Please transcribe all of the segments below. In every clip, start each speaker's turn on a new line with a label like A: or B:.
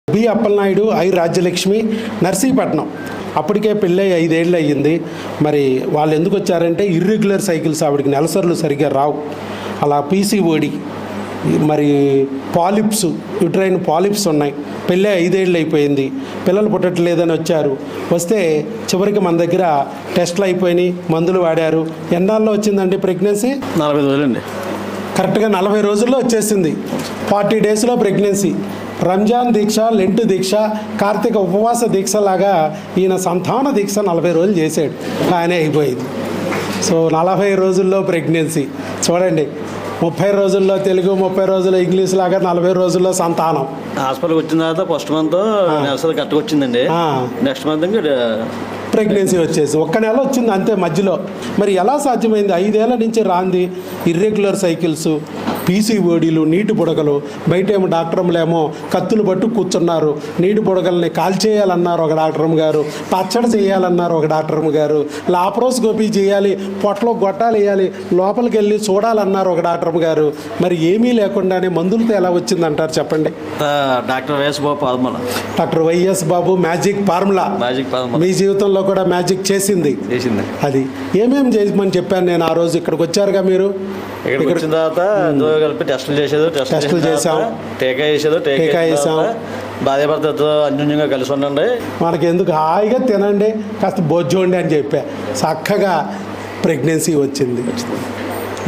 A: B Appalanaidu, I Rajyalakshmi, Narsipatnam. అప్పటికే పెళ్ళై 5 ఏళ్ళు అయ్యింది. మరి వాళ్ళు ఎందుకు వచ్చారంటే ఇర్రెగ్యులర్ సైకిల్స్, ఆవిడకి నెలసర్లు సరిగ్గా రావు. అలా పీసీఓడి, మరి పాలిప్స్, యూట్రైన్ పాలిప్స్ ఉన్నాయి. పెళ్ళే 5 ఏళ్ళు అయిపోయింది, పిల్లలు పుట్టట్లేదని వచ్చారు. వస్తే చివరికి మన దగ్గర టెస్ట్లు అయిపోయినాయి, మందులు వాడారు. ఎన్నాళ్ళలో వచ్చిందండి ప్రెగ్నెన్సీ?
B: 40 రోజులండి.
A: కరెక్ట్గా 40 రోజుల్లో వచ్చేసింది. 40 డేస్లో ప్రెగ్నెన్సీ. రంజాన్ దీక్ష, లెంటు దీక్ష, కార్తీక ఉపవాస దీక్ష లాగా ఈయన సంతాన దీక్ష 40 రోజులు చేశాడు, కానీ అయిపోయింది. సో 40 రోజుల్లో ప్రెగ్నెన్సీ చూడండి. 30 రోజుల్లో తెలుగు, 30 రోజుల్లో ఇంగ్లీష్ లాగా 40 రోజుల్లో సంతానం.
B: హాస్పిటల్కి వచ్చిన తర్వాత ఫస్ట్ మంత్ నెలసరి కరెక్ట్గా వచ్చిందండి. నెక్స్ట్ మంత్
A: ప్రెగ్నెన్సీ వచ్చేసి 1 నెల వచ్చింది అంతే మధ్యలో. మరి ఎలా సాధ్యమైంది? 5 ఏళ్ల నుంచి రాంది ఇర్రెగ్యులర్ సైకిల్స్, పీసీఓడీలు, నీటి బుడగలు. బయటేమో డాక్టర్లేమో కత్తులు పట్టు కూర్చున్నారు. నీటి బుడగల్ని కాల్చేయాలన్నారు ఒక డాక్టర్ గారు, పచ్చడి చేయాలన్నారు ఒక డాక్టర్ గారు, లాప్రోస్కోపీ చేయాలి, పొట్టలో గొట్టాలు వేయాలి, లోపలికి వెళ్ళి చూడాలన్నారు ఒక డాక్టర్ గారు. మరి ఏమీ లేకుండానే మందులతో ఎలా వచ్చిందంటారు చెప్పండి?
B: డాక్టర్
A: వైఎస్ బాబు మ్యాజిక్ ఫార్ములా. మీ జీవితంలో కూడా మ్యాజిక్ చేసింది. అది ఏమేమి చేయమని చెప్పాను నేను ఆ రోజు. ఇక్కడికి వచ్చారుగా మీరు.
B: ఇక్కడికి వచ్చిన తర్వాత కలిపి టెస్టులు చేసాం, టీకా వేసాం. భార్యాభర్తతో అన్యోన్యంగా కలిసి ఉండండి,
A: మనకి ఎందుకు హాయిగా తినండి, కాస్త బొజ్జోండి అని చెప్పా. చక్కగా ప్రెగ్నెన్సీ వచ్చింది.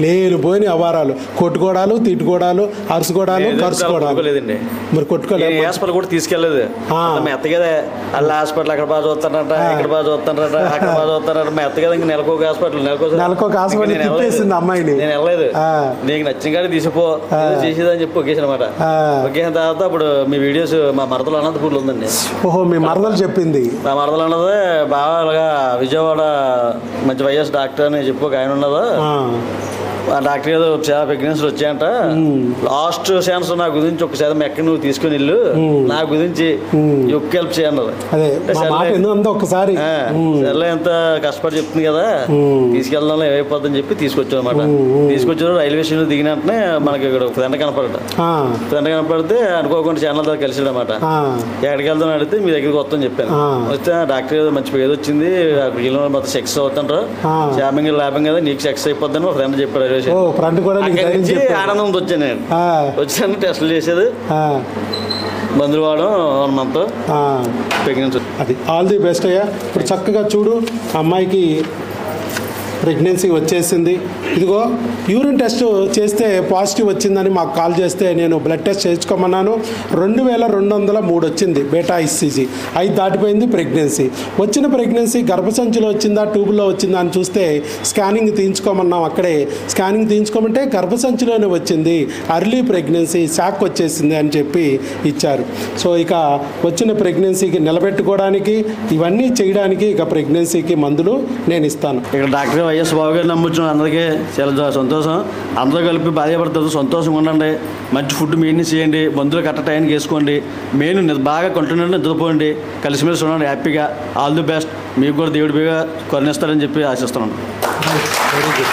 A: లేని పోయిన అవారాలు, కొట్టుకోవడాలు, తిట్టుకోవడాలు, అరుసుకోవడాలు, కరుసుకోవడాలు. మరి కొట్టుకోలేదు.
B: హాస్పిటల్ కూడా తీసుకెళ్ళలేదు. మెత్త కదా వాళ్ళ హాస్పిటల్ అక్కడ బాగా చూస్తారంట, ఇక్కడ బాగా చూస్తారంట, అక్కడ బాగా చూస్తారంట. మెత్త కదా ఇంక నెలకొక హాస్పిటల్
A: తిప్పేసింది అమ్మాయిని.
B: నేను వెళ్ళలేదు. నీకు నచ్చిన కాడ తీసిపో చేసేదని చెప్పి ఒకేసారి అనమాట. ఒకేసిన తర్వాత అప్పుడు మీ వీడియోస్ మా మరదలు అనంతపూర్లో ఉందండి.
A: ఓహో, మీ మరదలు చెప్పింది.
B: మా మరదలు అన్నది బాగా విజయవాడ మంచి వైఎస్ డాక్టర్ అని చెప్పి ఒక ఆయన ఉన్నదా. ఆ డాక్టర్ ఏదో చాలా ప్రెగ్నెన్సీలు వచ్చాయంట. లాస్ట్ ఛాన్స్ నా గురించి ఒకసారి ఎక్కడ నువ్వు తీసుకుని వెళ్ళు, నా గురించి యొక్క హెల్ప్ చేయన్నది. సర్లే ఎంత కష్టపడి చెప్తుంది కదా, తీసుకెళ్దాం ఏమైపోద్దని చెప్పి తీసుకొచ్చాం అనమాట. తీసుకొచ్చారు. రైల్వే స్టేషన్ దిగిన వెంటనే మనకి ఇక్కడ ఫ్రెండ్ కనపడితే అనుకోకుండా ఛానల్ దగ్గర కలిసాడు అనమాట. ఎక్కడికి వెళ్దాం అడిగితే మీ దగ్గరికి వస్తామని చెప్పాను. వస్తే డాక్టర్ ఏదో మంచి పేరు వచ్చింది, మొత్తం సెక్స్ అవుతుంటారు, షాపింగ్ లాభం కదా, నీకు సెక్స్ అయిపోద్దని మా ఫ్రెండ్ చెప్పాడు. ఆనందం వచ్చాను నేను. వచ్చాను, టెస్టులు చేసేది, మందులు వాడడం 1 month ప్రెగ్నెన్సీ.
A: అది ఆల్ ది బెస్ట్ అయ్యా. ఇప్పుడు చక్కగా చూడు, అమ్మాయికి ప్రెగ్నెన్సీ వచ్చేసింది. ఇదిగో యూరిన్ టెస్ట్ చేస్తే పాజిటివ్ వచ్చిందని మాకు కాల్ చేస్తే నేను బ్లడ్ టెస్ట్ చేయించుకోమన్నాను. 2203 వచ్చింది బేటా ICG. 5 దాటిపోయింది ప్రెగ్నెన్సీ. వచ్చిన ప్రెగ్నెన్సీ గర్భసంచిలో వచ్చిందా, ట్యూబ్లో వచ్చిందా అని చూస్తే స్కానింగ్ తీయించుకోమన్నాం. అక్కడే స్కానింగ్ తీయించుకోమంటే గర్భసంచిలోనే వచ్చింది, అర్లీ ప్రెగ్నెన్సీ, షాక్ వచ్చేసింది అని చెప్పి ఇచ్చారు. సో ఇక వచ్చిన ప్రెగ్నెన్సీకి నిలబెట్టుకోవడానికి, ఇవన్నీ చేయడానికి ఇక ప్రెగ్నెన్సీకి మందులు నేను ఇస్తాను.
B: ఇక్కడ డాక్టర్ వైఎస్ బాబు గారిని నమ్ముతున్నాం. అందరికీ చాలా సంతోషం. అందరూ కలిపి భార్యాభర్తలతో సంతోషంగా ఉండండి. మంచి ఫుడ్ మెయింటైన్ చేయండి, మందులు కరెక్ట్ టైంకి వేసుకోండి, మెయిన్ బాగా కొంటున్నాండి, నిద్రపోండి, కలిసిమెలిసి ఉండండి హ్యాపీగా. All the best. మీకు కూడా దేవుడి బాగా కరుణిస్తారని చెప్పి ఆశిస్తున్నాను.
A: Very good.